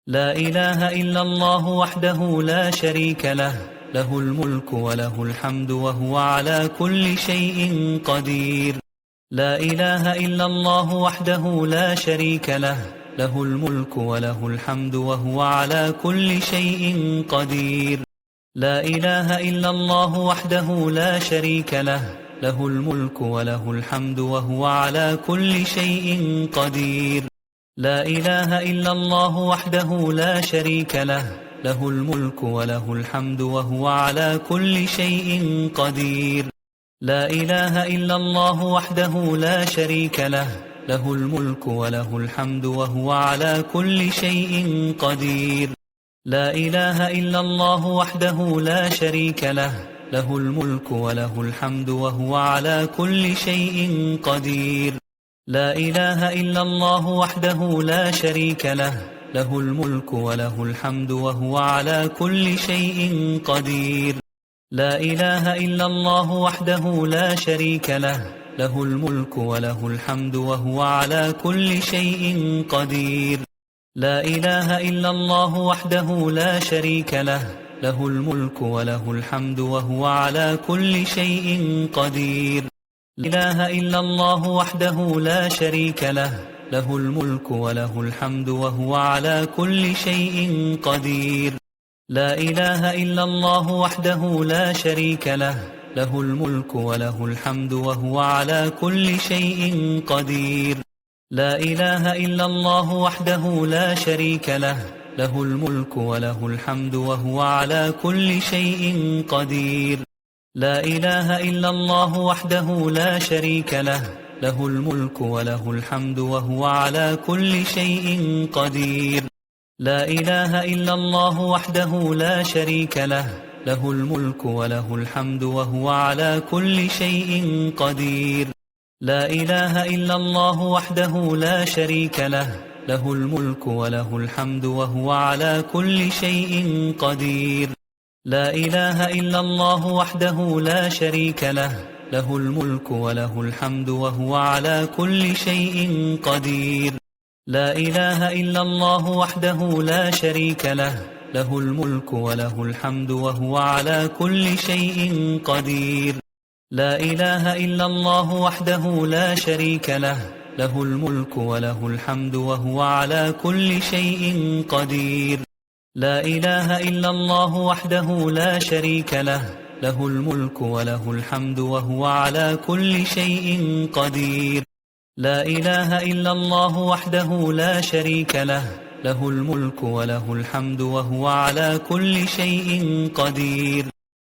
لا إله إلا الله وحده لا شريك له، له الملك وله الحمد وهو على كل شيء قدير. لا إله إلا الله وحده لا شريك له، له الملك وله الحمد وهو على كل شيء قدير. لا إله إلا الله وحده لا شريك له، له الملك وله الحمد وهو على كل شيء قدير. لا إله إلا الله وحده لا شريك له، له الملك وله الحمد وهو على كل شيء قدير. لا إله إلا الله وحده لا شريك له، له الملك وله الحمد وهو على كل شيء قدير. لا إله إلا الله وحده لا شريك له، له الملك وله الحمد وهو على كل شيء قدير. لا إله إلا الله وحده لا شريك له، له الملك وله الحمد وهو على كل شيء قدير. لا إله إلا الله وحده لا شريك له، له الملك وله الحمد وهو على كل شيء قدير. لا إله إلا الله وحده لا شريك له، له الملك وله الحمد وهو على كل شيء قدير. لا إله إلا الله وحده لا شريك له، له الملك وله الحمد وهو على كل شيء قدير. لا إله إلا الله وحده لا شريك له، له الملك وله الحمد وهو على كل شيء قدير. لا إله إلا الله وحده لا شريك له، له الملك وله الحمد وهو على كل شيء قدير. لا إله إلا الله وحده لا شريك له، له الملك وله الحمد وهو على كل شيء قدير. لا إله إلا الله وحده لا شريك له، له الملك وله الحمد وهو على كل شيء قدير. لا إله إلا الله وحده لا شريك له، له الملك وله الحمد وهو على كل شيء قدير. لا إله إلا الله وحده لا شريك له، له الملك وله الحمد وهو على كل شيء قدير. لا إله إلا الله وحده لا شريك له، له الملك وله الحمد وهو على كل شيء قدير. لا إله إلا الله وحده لا شريك له، له الملك وله الحمد وهو على كل شيء قدير. لا إله إلا الله وحده لا شريك له، له الملك وله الحمد وهو على كل شيء قدير. لا إله إلا الله وحده لا شريك له، له الملك وله الحمد وهو على كل شيء قدير.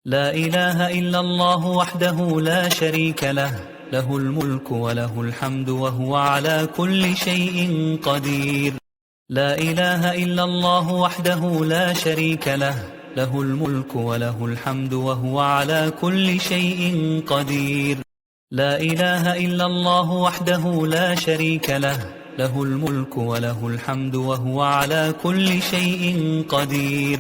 لا إله إلا الله وحده لا شريك له، له الملك وله الحمد وهو على كل شيء قدير. لا إله إلا الله وحده لا شريك له، له الملك وله الحمد وهو على كل شيء قدير. لا إله إلا الله وحده لا شريك له، له الملك وله الحمد وهو على كل شيء قدير.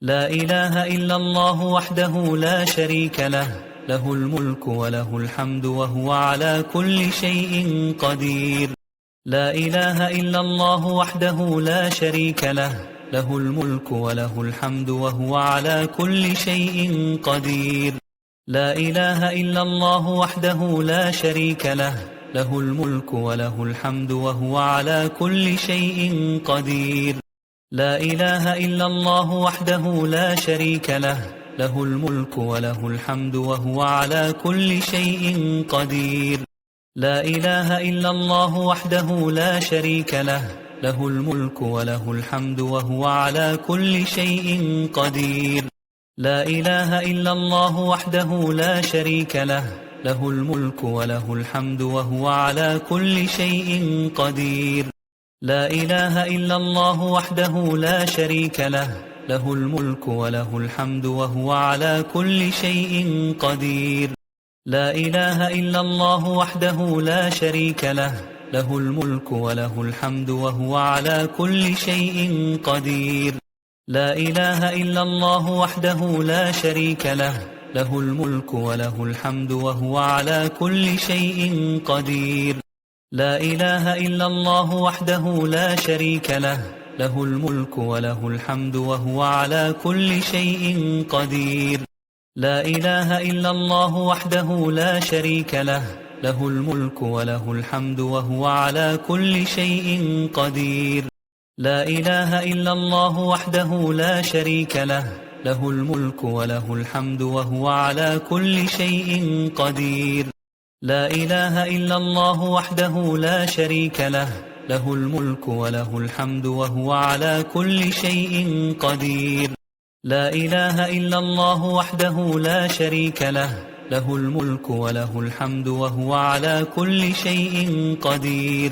لا إله إلا الله وحده لا شريك له، له الملك وله الحمد وهو على كل شيء قدير. لا إله إلا الله وحده لا شريك له، له الملك وله الحمد وهو على كل شيء قدير. لا إله إلا الله وحده لا شريك له، له الملك وله الحمد وهو على كل شيء قدير. لا إله إلا الله وحده لا شريك له، له الملك وله الحمد وهو على كل شيء قدير. لا إله إلا الله وحده لا شريك له، له الملك وله الحمد وهو على كل شيء قدير. لا إله إلا الله وحده لا شريك له، له الملك وله الحمد وهو على كل شيء قدير. لا إله إلا الله وحده لا شريك له، له الملك وله الحمد وهو على كل شيء قدير. لا إله إلا الله وحده لا شريك له، له الملك وله الحمد وهو على كل شيء قدير. لا إله إلا الله وحده لا شريك له، له الملك وله الحمد وهو على كل شيء قدير. لا إله إلا الله وحده لا شريك له، له الملك وله الحمد وهو على كل شيء قدير. لا إله إلا الله وحده لا شريك له، له الملك وله الحمد وهو على كل شيء قدير. لا إله إلا الله وحده لا شريك له، له الملك وله الحمد وهو على كل شيء قدير. لا إله إلا الله وحده لا شريك له، له الملك وله الحمد وهو على كل شيء قدير. لا إله إلا الله وحده لا شريك له، له الملك وله الحمد وهو على كل شيء قدير.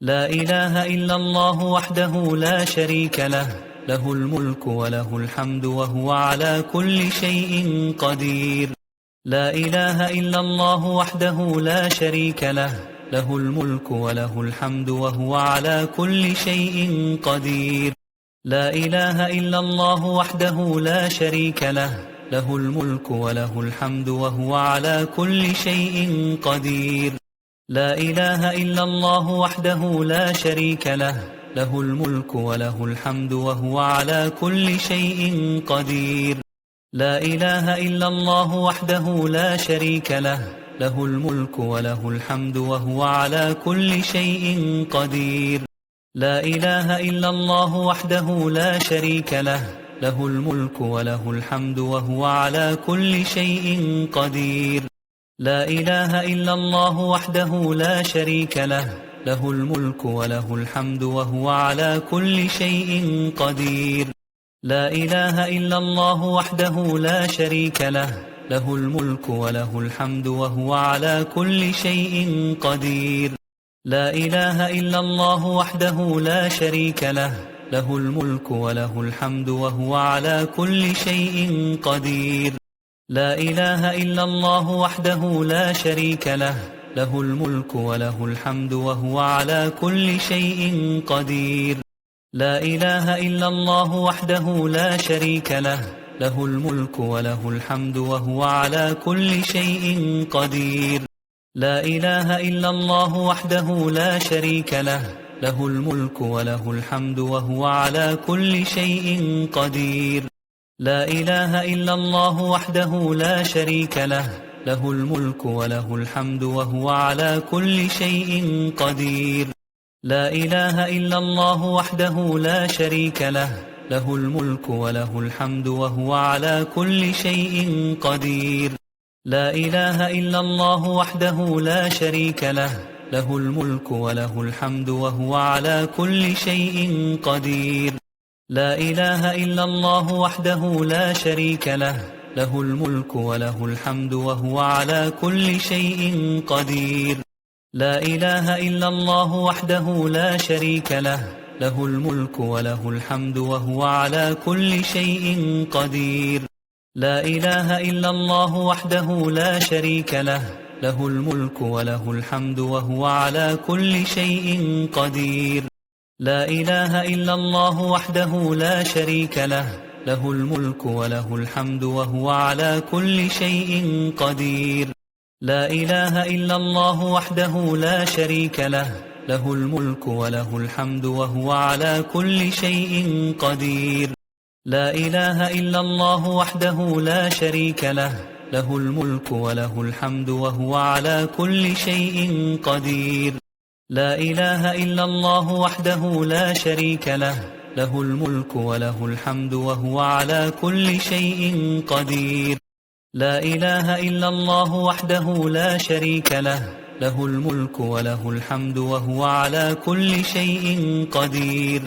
لا إله إلا الله وحده لا شريك له، له الملك وله الحمد وهو على كل شيء قدير. لا إله إلا الله وحده لا شريك له، له الملك وله الحمد وهو على كل شيء قدير. لا إله إلا الله وحده لا شريك له، له الملك وله الحمد وهو على كل شيء قدير. لا إله إلا الله وحده لا شريك له، له الملك وله الحمد وهو على كل شيء قدير. لا إله إلا الله وحده لا شريك له، له الملك وله الحمد وهو على كل شيء قدير. لا إله إلا الله وحده لا شريك له، له الملك وله الحمد وهو على كل شيء قدير. لا إله إلا الله وحده لا شريك له، له الملك وله الحمد وهو على كل شيء قدير. لا إله إلا الله وحده لا شريك له، له الملك وله الحمد وهو على كل شيء قدير. لا إله إلا الله وحده لا شريك له، له الملك وله الحمد وهو على كل شيء قدير. لا إله إلا الله وحده لا شريك له، له الملك وله الحمد وهو على كل شيء قدير. لا إله إلا الله وحده لا شريك له، له الملك وله الحمد وهو على كل شيء قدير. لا إله إلا الله وحده لا شريك له، له الملك وله الحمد وهو على كل شيء قدير. لا إله إلا الله وحده لا شريك له، له الملك وله الحمد وهو على كل شيء قدير. لا إله إلا الله وحده لا شريك له، له الملك وله الحمد وهو على كل شيء قدير. لا إله إلا الله وحده لا شريك له، له الملك وله الحمد وهو على كل شيء قدير. لا إله إلا الله وحده لا شريك له، له الملك وله الحمد وهو على كل شيء قدير. لا إله إلا الله وحده لا شريك له، له الملك وله الحمد وهو على كل شيء قدير. لا إله إلا الله وحده لا شريك له، له الملك وله الحمد وهو على كل شيء قدير. لا إله إلا الله وحده لا شريك له، له الملك وله الحمد وهو على كل شيء قدير. لا إله إلا الله وحده لا شريك له، له الملك وله الحمد وهو على كل شيء قدير. لا إله إلا الله وحده لا شريك له، له الملك وله الحمد وهو على كل شيء قدير. لا إله إلا الله وحده لا شريك له، له الملك وله الحمد وهو على كل شيء قدير. لا إله إلا الله وحده لا شريك له، له الملك وله الحمد وهو على كل شيء قدير.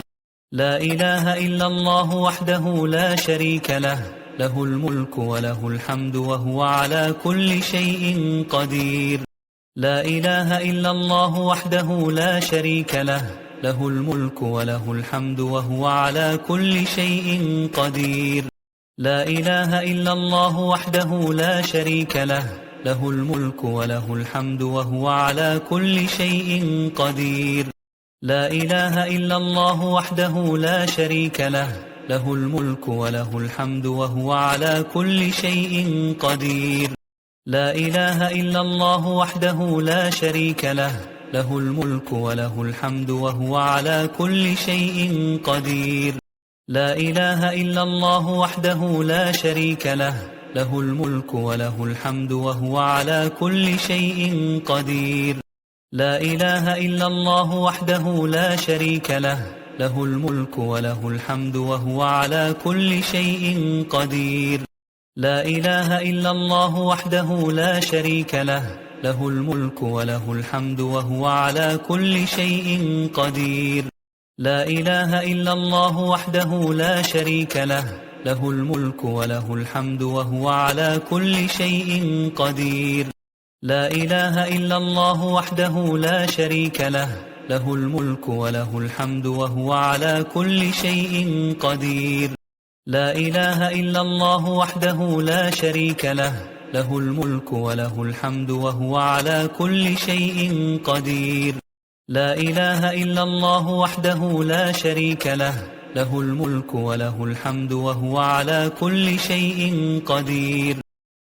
لا إله إلا الله وحده لا شريك له، له الملك وله الحمد وهو على كل شيء قدير. لا إله إلا الله وحده لا شريك له، له الملك وله الحمد وهو على كل شيء قدير. لا إله إلا الله وحده لا شريك له، له الملك وله الحمد وهو على كل شيء قدير. لا إله إلا الله وحده لا شريك له، له الملك وله الحمد وهو على كل شيء قدير. لا إله إلا الله وحده لا شريك له، له الملك وله الحمد وهو على كل شيء قدير. لا إله إلا الله وحده لا شريك له، له الملك وله الحمد وهو على كل شيء قدير. لا إله إلا الله وحده لا شريك له، له الملك وله الحمد وهو على كل شيء قدير. لا إله إلا الله وحده لا شريك له، له الملك وله الحمد وهو على كل شيء قدير. لا إله إلا الله وحده لا شريك له، له الملك وله الحمد وهو على كل شيء قدير. لا إله إلا الله وحده لا شريك له، له الملك وله الحمد وهو على كل شيء قدير. لا إله إلا الله وحده لا شريك له، له الملك وله الحمد وهو على كل شيء قدير. لا إله إلا الله وحده لا شريك له، له الملك وله الحمد وهو على كل شيء قدير.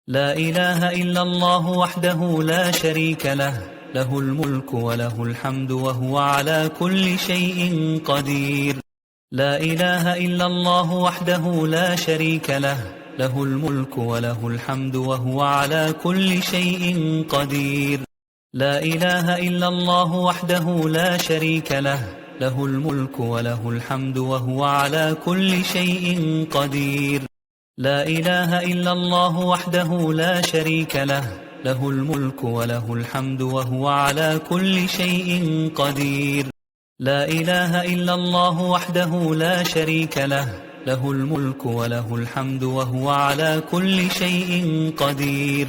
لا إله إلا الله وحده لا شريك له، له الملك وله الحمد وهو على كل شيء قدير. لا إله إلا الله وحده لا شريك له، له الملك وله الحمد وهو على كل شيء قدير. لا إله إلا الله وحده لا شريك له، له الملك وله الحمد وهو على كل شيء قدير. لا إله إلا الله وحده لا شريك له، له الملك وله الحمد وهو على كل شيء قدير. لا إله إلا الله وحده لا شريك له، له الملك وله الحمد وهو على كل شيء قدير.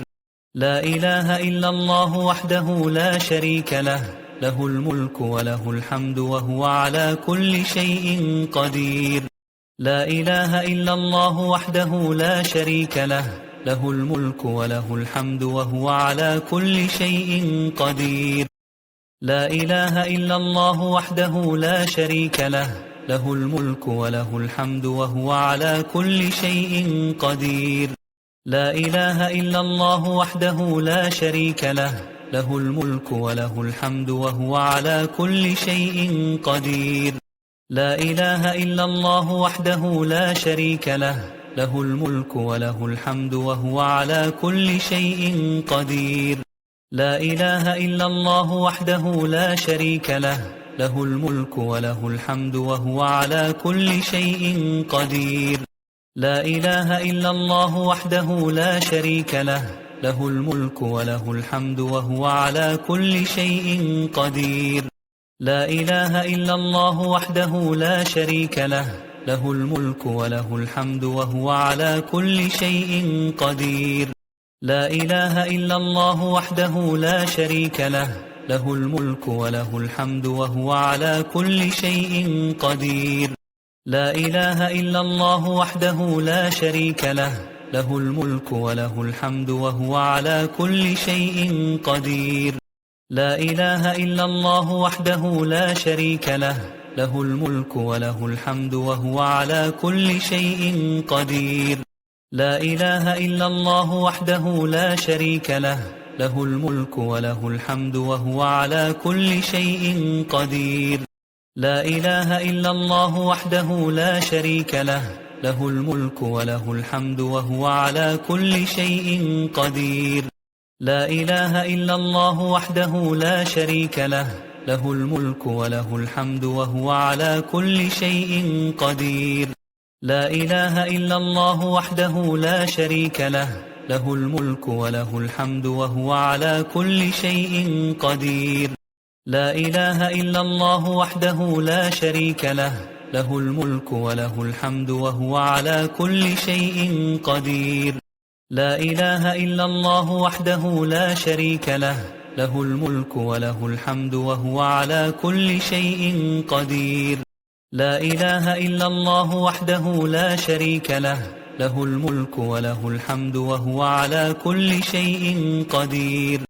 لا إله إلا الله وحده لا شريك له، له الملك وله الحمد وهو على كل شيء قدير. لا إله إلا الله وحده لا شريك له، له الملك وله الحمد وهو على كل شيء قدير. لا إله إلا الله وحده لا شريك له، له الملك وله الحمد وهو على كل شيء قدير. لا إله إلا الله وحده لا شريك له، له الملك وله الحمد وهو على كل شيء قدير. لا إله إلا الله وحده لا شريك له، له الملك وله الحمد وهو على كل شيء قدير. لا إله إلا الله وحده لا شريك له، له الملك وله الحمد وهو على كل شيء قدير. لا إله إلا الله وحده لا شريك له، له الملك وله الحمد وهو على كل شيء قدير. لا إله إلا الله وحده لا شريك له، له الملك وله الحمد وهو على كل شيء قدير. لا إله إلا الله وحده لا شريك له، له الملك وله الحمد وهو على كل شيء قدير. لا إله إلا الله وحده لا شريك له، له الملك وله الحمد وهو على كل شيء قدير. لا إله إلا الله وحده لا شريك له، له الملك وله الحمد وهو على كل شيء قدير. لا إله إلا الله وحده لا شريك له، له الملك وله الحمد وهو على كل شيء قدير. لا إله إلا الله وحده لا شريك له، له الملك وله الحمد وهو على كل شيء قدير. لا إله إلا الله وحده لا شريك له، له الملك وله الحمد وهو على كل شيء قدير. لا إله إلا الله وحده لا شريك له، له الملك وله الحمد وهو على كل شيء قدير. لا إله إلا الله وحده لا شريك له، له الملك وله الحمد وهو على كل شيء قدير. لا إله إلا الله وحده لا شريك له، له الملك وله الحمد وهو على كل شيء قدير. لا إله إلا الله وحده لا شريك له، له الملك وله الحمد وهو على كل شيء قدير.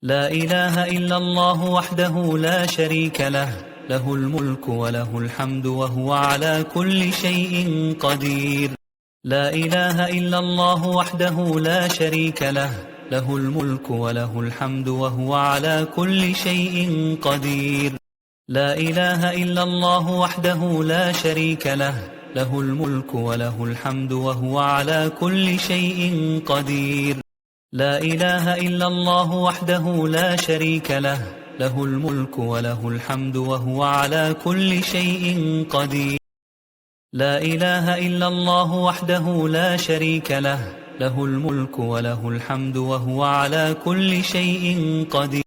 لا إله إلا الله وحده لا شريك له، له الملك وله الحمد وهو على كل شيء قدير. لا إله إلا الله وحده لا شريك له، له الملك وله الحمد وهو على كل شيء قدير. لا إله إلا الله وحده لا شريك له، له الملك وله الحمد وهو على كل شيء قدير. لا إله إلا الله وحده لا شريك له، له الملك وله الحمد وهو على كل شيء قدير. لا إله إلا الله وحده لا شريك له، له الملك وله الحمد وهو على كل شيء قدير.